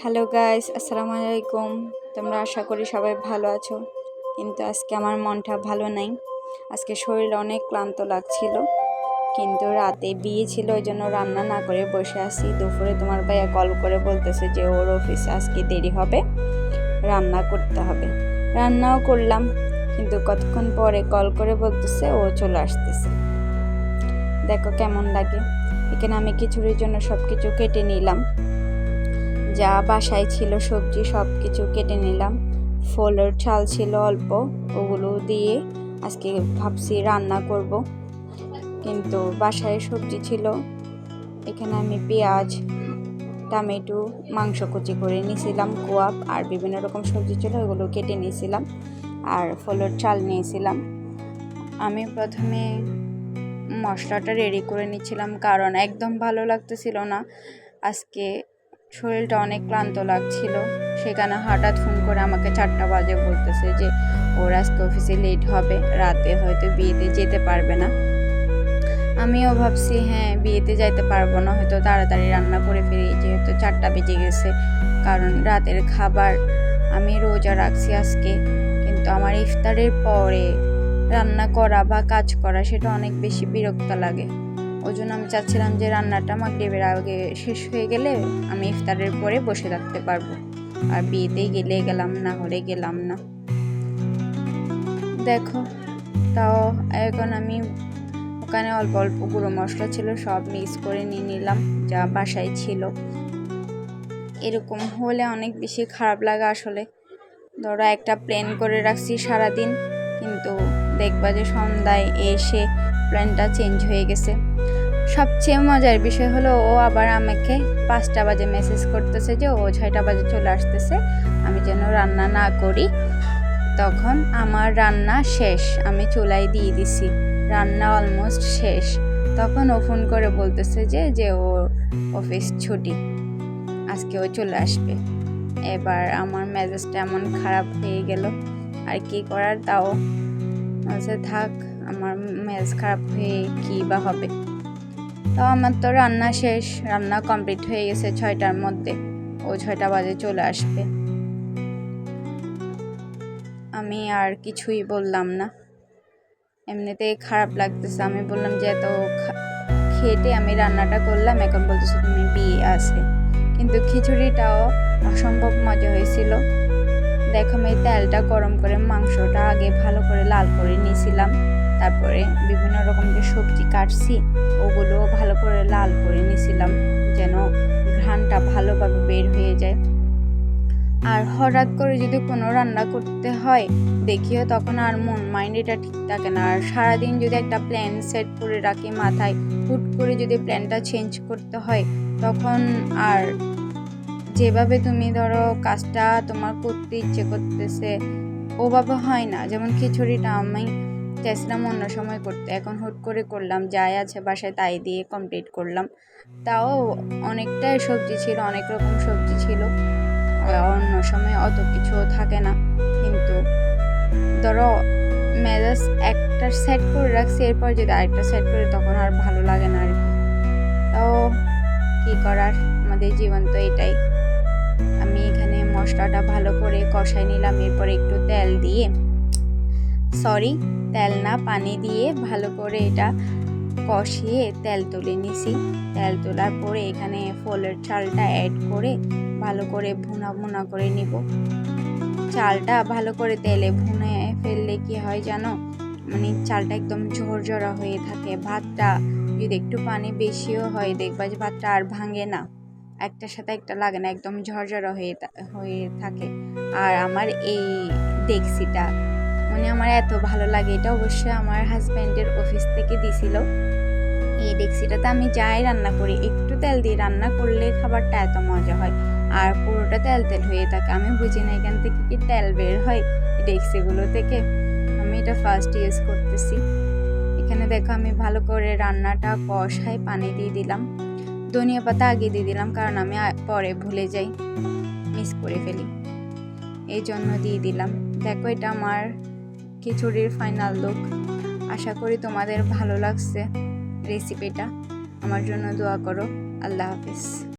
Hello guys, আসসালামু আলাইকুম। তোমরা আশা করি সবাই ভালো আছো, কিন্তু আজকে আমার মনটা ভালো নাই। আজকে শরীর অনেক ক্লান্ত লাগছিল, কিন্তু রাতে বিয়ে ছিল, ওই জন্য রান্না না করে বসে আছি। দুপুরে তোমার ভাইয়া কল করে বলতেছে যে ওর অফিসে আজকে দেরি হবে, রান্না করতে হবে। রান্নাও করলাম, কিন্তু কতক্ষণ পরে কল করে বলতেছে ও চলে আসতেছে। দেখো কেমন লাগে। এখানে আমি খিচুড়ির জন্য সব কিছু কেটে নিলাম, যা বাসায় ছিল সবজি সব কিছু কেটে নিলাম। ফলের চাল ছিল অল্প, ওগুলো দিয়ে আজকে ভাবছি রান্না করব, কিন্তু বাসায় সবজি ছিল। এখানে আমি পেঁয়াজ, টমেটো, মাংস কুচি করে নিয়েছিলাম, কোয়াব আর বিভিন্ন রকম সবজি ছিল, ওগুলো কেটে নিয়েছিলাম। আর ফলের চাল নিয়েছিলাম। আমি প্রথমে মশলাটা রেডি করে নিচ্ছিলাম, কারণ একদম ভালো লাগতেছিল না। আজকে শরীরটা অনেক ক্লান্ত লাগছিল। সেখানে হঠাৎ ফোন করে আমাকে 4টা বাজে বলতেছে যে ওর আজকে অফিসে লেট হবে, রাতে হয়তো বিয়েতে যেতে পারবে না। আমিও ভাবছি হ্যাঁ, বিয়েতে যাইতে পারবো না, হয়তো তাড়াতাড়ি রান্না করে ফিরি, যেহেতু 4টা বেজে গেছে। কারণ রাতের খাবার আমি রোজা রাখছি আজকে, কিন্তু আমার ইফতারের পরে রান্না করা বা কাজ করা সেটা অনেক বেশি বিরক্ত লাগে। ওই জন্য আমি চাচ্ছিলাম যে রান্নাটা মাগরিবের আগে শেষ হয়ে গেলে আমি ইফতারের পরে বসে থাকতে পারবো, আর বিয়েতেই গেলে গেলাম, না হলে গেলাম না। দেখো, তাও এখন আমি ওখানে অল্প অল্প গুঁড়ো মশলা ছিল, সব মিক্স করে নিয়ে নিলাম যা বাসায় ছিল। এরকম হলে অনেক বেশি খারাপ লাগে আসলে। ধরো একটা প্ল্যান করে রাখছি সারাদিন, কিন্তু দেখবা যে সন্ধ্যায় এসে প্ল্যানটা চেঞ্জ হয়ে গেছে। সবচেয়ে মজার বিষয় হলো, ও আবার আমাকে 5টা বাজে মেসেজ করতেছে যে ও 6টা বাজে চলে আসতেছে, আমি যেন রান্না না করি। তখন আমার রান্না শেষ, আমি চুলায় দিয়ে দিছি, রান্না অলমোস্ট শেষ। তখন ও ফোন করে বলতেছে যে ও অফিস ছুটি, আজকে ও চলে আসবে। এবার আমার মেজাজটা এমন খারাপ হয়ে গেল, আর কি করার। তাও থাক, আমার মেজাজ খারাপ হয়ে কি বা হবে। তাও আমার তো রান্না শেষ, রান্না কমপ্লিট হয়ে গেছে 6টার মধ্যে, ও 6টা বাজে চলে আসবে। আমি আর কিছুই বললাম না, এমনিতেই খারাপ লাগতেছে। আমি বললাম যে এত খেটে আমি রান্নাটা করলাম, এখন বলতেছো তুমি বিয়ে আছে। কিন্তু খিচুড়িটাও অসম্ভব মজা হয়েছিল। দেখো, আমি তেলটা গরম করে মাংসটা আগে ভালো করে লাল করে নিয়েছিলাম, তারপরে বিভিন্ন রকম যে সবজি কাটছি ওগুলোও ভালো করে লাল করে নিয়েছিলাম, যেন ঘ্রাণটা ভালোভাবে বের হয়ে যায়। আর হঠাৎ করে যদি কোনো রান্না করতে হয় দেখিও, তখন আর মন মাইন্ড এটা ঠিক থাকে না। আর সারাদিন যদি একটা প্ল্যান সেট করে রাখি মাথায়, হুট করে যদি প্ল্যানটা চেঞ্জ করতে হয়, তখন আর যেভাবে তুমি ধরো কাজটা তোমার করতে ইচ্ছে করতেছে ওভাবে হয় না। যেমন খিচুড়িটা আমি চাইছিলাম অন্য সময় করতে, এখন হুট করে করলাম, যাই আছে বাসায় তাই দিয়ে কমপ্লিট করলাম। তাও অনেকটাই সবজি ছিল, অনেক রকম সবজি ছিল, অন্য সময় অত কিছু থাকে না। কিন্তু ধরো মেজাজ একটা সেট করে রাখছি, এরপর যদি আরেকটা সেট করি তখন আর ভালো লাগে না আর কি। তাও কি করার, আমাদের জীবন তো এটাই। আমি এখানে মশলাটা ভালো করে কষাই নিলাম, এরপরে একটু তেল দিয়ে, তেল না পানি দিয়ে ভালো করে এটা কষিয়ে তেল তুলে নিছি। তেল তোলার পরে এখানে ফলের চালটা অ্যাড করে ভালো করে ভুনা ভুনা করে নিব। চালটা ভালো করে তেলে ভুনে ফেললে কি হয় জানো, মানে চালটা একদম ঝরঝরা হয়ে থাকে। ভাতটা যদি একটু পানি বেশিও হয় দেখবা যে ভাতটা আর ভাঙে না, একটার সাথে একটা লাগে না, একদম ঝরঝরা হয়ে থাকে। আর আমার এই ডেক্সিটা মানে আমার এত ভালো লাগে, এটা অবশ্যই আমার হাজব্যান্ডের অফিস থেকে দিছিল। এই ডেক্সিটাতে আমি যাই রান্না করি, একটু তেল দিয়ে রান্না করলে খাবারটা এত মজা হয়, আর পুরোটা তেল তেল হয়ে থাকে। আমি বুঝি না এখান থেকে কি তেল বের হয় এই ডেক্সিগুলো থেকে। আমি এটা ফার্স্ট ইউজ করতেছি। এখানে দেখো আমি ভালো করে রান্নাটা কষাই পানি দিয়ে দিলাম, ধনিয়া পাতা আগে দিয়ে দিলাম, কারণ আমি পরে ভুলে যাই, মিস করে ফেলি, এই জন্য দিয়ে দিলাম। দেখো, এটা আমার খিচুড়ির ফাইনাল লুক। আশা করি তোমাদের ভালো লাগছে রেসিপিটা। আমার জন্য দোয়া করো। আল্লাহ হাফিজ।